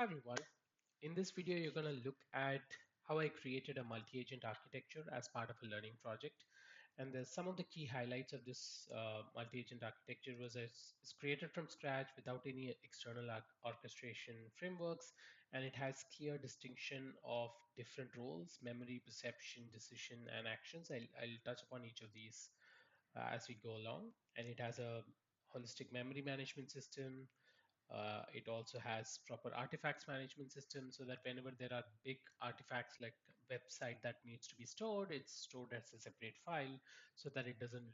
Hi everyone. In this video, you're going to look at how I created a multi-agent architecture as part of a learning project. And there's some of the key highlights of this multi-agent architecture was it's created from scratch without any external orchestration frameworks, and it has clear distinction of different roles: memory, perception, decision, and actions. I'll touch upon each of these as we go along. And it has a holistic memory management system. It also has proper artifacts management system so that whenever there are big artifacts like website that needs to be stored, it's stored as a separate file so that it doesn't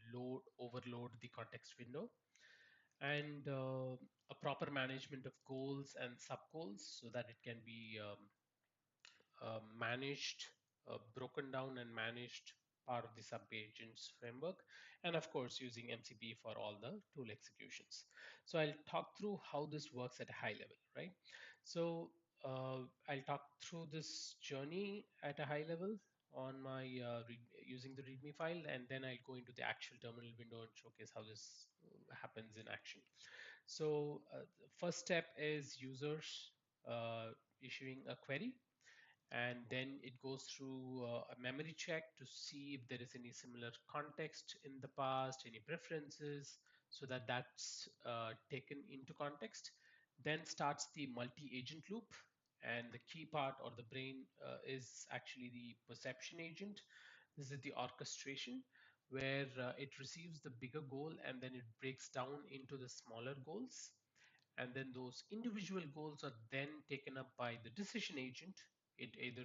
overload the context window. And a proper management of goals and sub goals so that it can be managed, broken down and managed part of the sub-agents framework, and of course using MCP for all the tool executions. So I'll talk through how this works at a high level, right? So I'll talk through this journey at a high level on my using the README file, and then I'll go into the actual terminal window and showcase how this happens in action. So the first step is users issuing a query, and then it goes through a memory check to see if there is any similar context in the past, any preferences, so that that's taken into context. Then starts the multi-agent loop, and the key part or the brain is actually the perception agent. This is the orchestration where it receives the bigger goal and then it breaks down into the smaller goals, and then those individual goals are then taken up by the decision agent. It either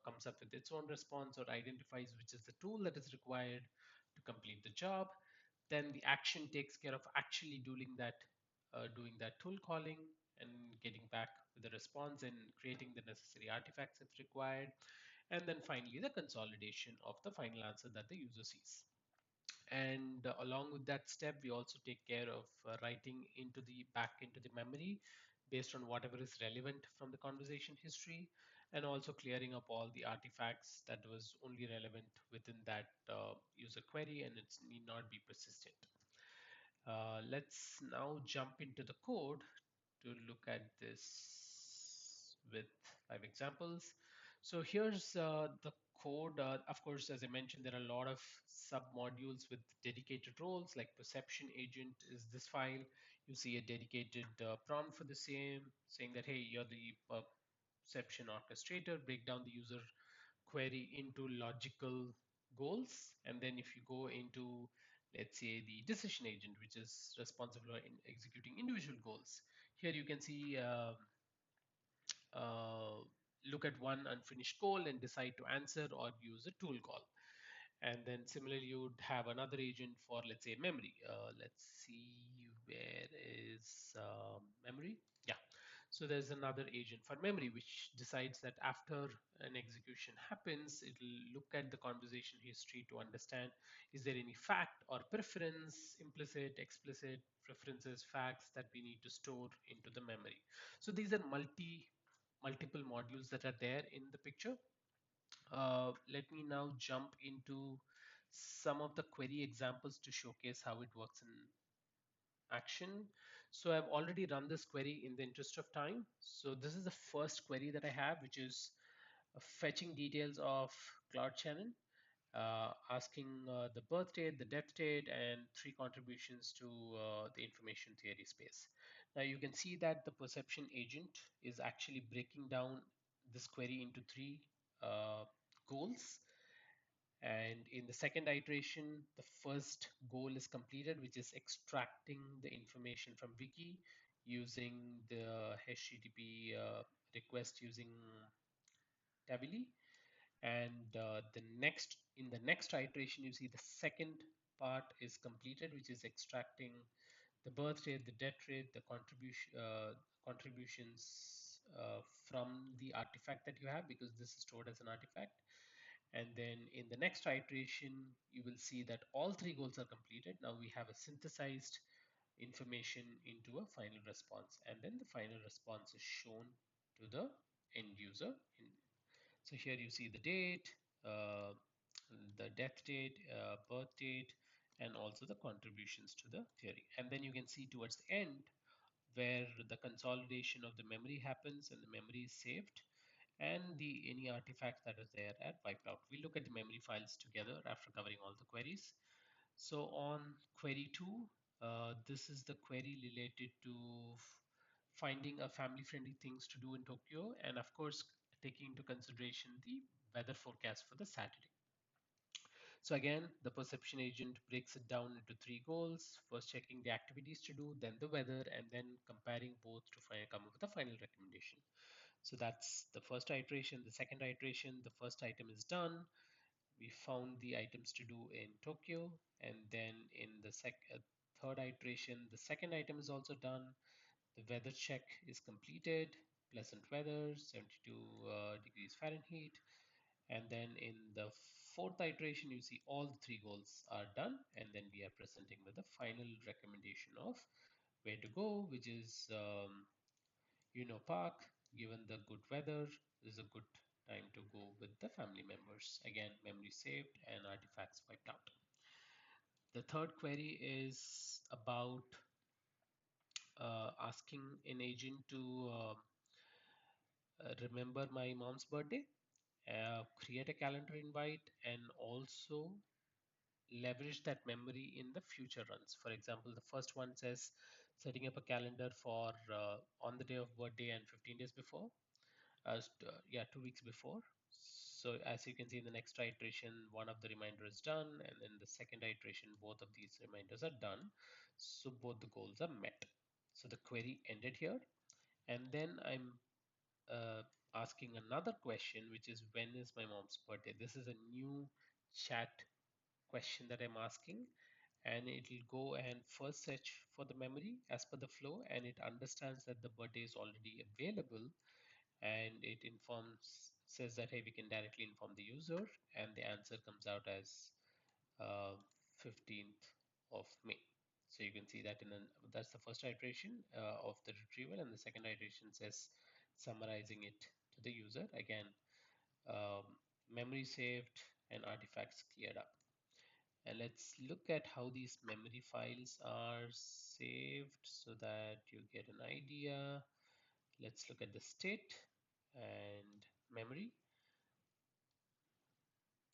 comes up with its own response or identifies which is the tool that is required to complete the job. Then the action takes care of actually doing that tool calling and getting back with the response and creating the necessary artifacts if required. And then finally the consolidation of the final answer that the user sees. And along with that step, we also take care of writing into the back into the memory based on whatever is relevant from the conversation history, and also clearing up all the artifacts that was only relevant within that user query and it need not be persistent. Let's now jump into the code to look at this with 5 examples. So here's the code. Of course, as I mentioned, there are a lot of sub-modules with dedicated roles, like perception agent is this file. You see a dedicated prompt for the same, saying that, hey, you're the perception orchestrator, break down the user query into logical goals. And then if you go into, let's say, the decision agent, which is responsible for executing individual goals, here you can see uh, look at one unfinished goal and decide to answer or use a tool call. And then similarly, you'd have another agent for, let's say, memory. Let's see, where is memory? Yeah. So there's another agent for memory, which decides that after an execution happens, it'll look at the conversation history to understand, is there any fact or preference, implicit, explicit preferences, facts that we need to store into the memory. So these are multiple modules that are there in the picture. Let me now jump into some of the query examples to showcase how it works in action. So I've already run this query in the interest of time. So this is the first query that I have, which is fetching details of Cloud Shannon, asking the birth date, the death date, and 3 contributions to the information theory space. Now you can see that the perception agent is actually breaking down this query into 3 goals. And in the second iteration, the first goal is completed, which is extracting the information from Wiki using the HTTP request using Tabili. And in the next iteration, you see the second part is completed, which is extracting the birth rate, the death rate, the contributions from the artifact that you have, because this is stored as an artifact. And then in the next iteration, you will see that all 3 goals are completed. Now we have a synthesized information into a final response, and then the final response is shown to the end user. So here you see the date, the death date, birth date, and also the contributions to the theory. And then you can see towards the end, where the consolidation of the memory happens and the memory is saved, and the any artifacts that is there are wiped out. We look at the memory files together after covering all the queries. So on query 2, this is the query related to finding a family-friendly things to do in Tokyo, and of course taking into consideration the weather forecast for the Saturday. So again, the perception agent breaks it down into three goals. First, checking the activities to do, then the weather, and then comparing both to come up with a final recommendation. So that's the first iteration. The second iteration, the first item is done. We found the items to do in Tokyo, and then in the third iteration, the second item is also done. The weather check is completed, pleasant weather, 72 degrees Fahrenheit. And then in the fourth iteration, you see all the three goals are done. And then we are presenting with the final recommendation of where to go, which is, Park. Given the good weather, this is a good time to go with the family members. Again, memory saved and artifacts wiped out. The third query is about asking an agent to remember my mom's birthday, create a calendar invite, and also leverage that memory in the future runs. For example, the first one says setting up a calendar for on the day of birthday and 15 days before. Yeah, 2 weeks before. So as you can see in the next iteration, one of the reminder is done, and then the second iteration, both of these reminders are done. So both the goals are met. So the query ended here, and then I'm uh, asking another question, which is when is my mom's birthday? This is a new chat question that I'm asking, and it will go and first search for the memory as per the flow, and it understands that the birthday is already available, and it informs says that hey, we can directly inform the user, and the answer comes out as uh, 15th of May. So you can see that that's the first iteration of the retrieval, and the second iteration says summarizing it to the user. Again, um, memory saved and artifacts cleared up. And let's look at how these memory files are saved so that you get an idea. Let's look at the state and memory.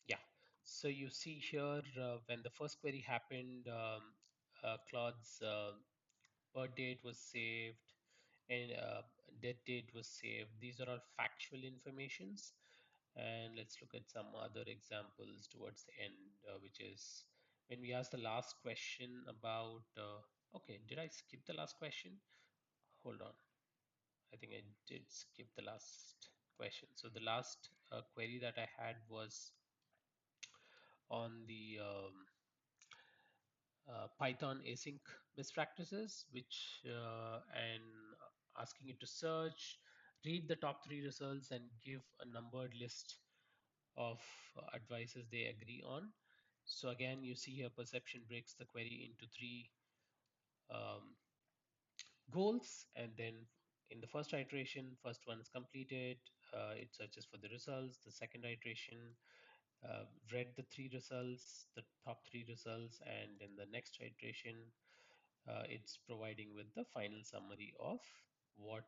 Yeah, so you see here when the first query happened, Claude's birth date was saved and death date was saved. These are all factual informations. And let's look at some other examples towards the end, which is when we ask the last question about, okay, did I skip the last question? Hold on. I think I did skip the last question. So the last query that I had was on the Python async best practices, which and asking it to search, read the top three results, and give a numbered list of advices they agree on. So again, you see here perception breaks the query into three um, goals, and then in the first iteration, first one is completed. It searches for the results. The second iteration read the three results, the top three results, and in the next iteration, it's providing with the final summary of what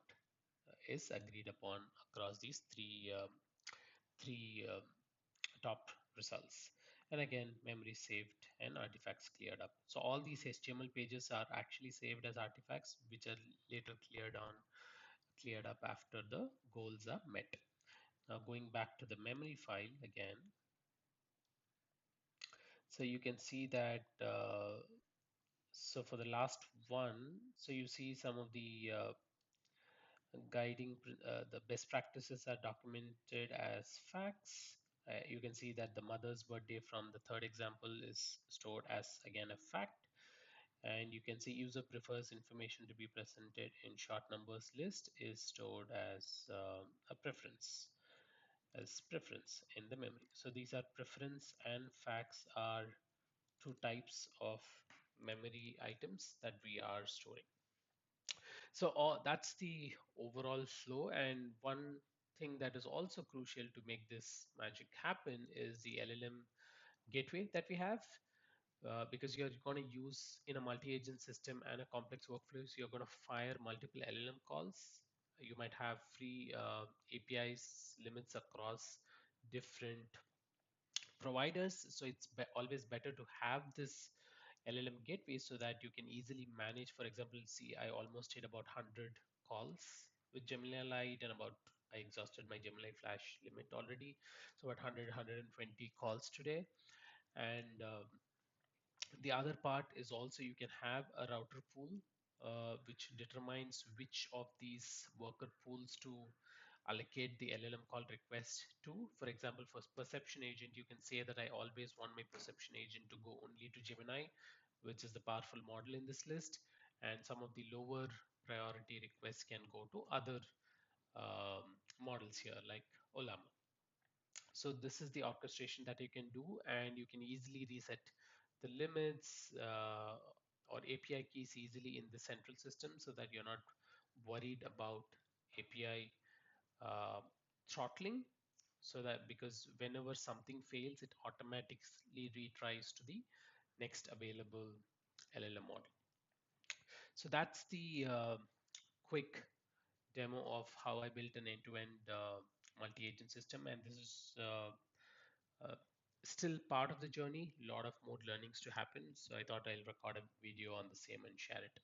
is agreed upon across these three top results. And again, memory saved and artifacts cleared up. So all these HTML pages are actually saved as artifacts, which are later cleared up after the goals are met. Now going back to the memory file again, so you can see that so for the last one, so you see some of the the best practices are documented as facts. You can see that the mother's birthday from the third example is stored as again a fact. And you can see user prefers information to be presented in short numbers list is stored as a preference in the memory. So these are preference and facts are two types of memory items that we are storing. So that's the overall flow. And one thing that is also crucial to make this magic happen is the LLM gateway that we have. because you're going to use in a multi-agent system and a complex workflow, so you're going to fire multiple LLM calls. You might have free APIs limits across different providers. So it's always better to have this LLM gateway so that you can easily manage. For example, see, I almost hit about 100 calls with Gemini Lite and about I exhausted my Gemini Flash limit already. So about 100, 120 calls today. And the other part is also you can have a router pool which determines which of these worker pools to allocate the LLM call request to. For example, for perception agent, you can say that I always want my perception agent to go only to Gemini, which is the powerful model in this list, and some of the lower priority requests can go to other models here like Olama. So this is the orchestration that you can do, and you can easily reset the limits or API keys easily in the central system so that you're not worried about API uh, throttling. So that because whenever something fails, it automatically retries to the next available LLM model. So that's the quick demo of how I built an end-to-end multi-agent system, and this is uh, still part of the journey. A lot of more learnings to happen. So I thought I'll record a video on the same and share it.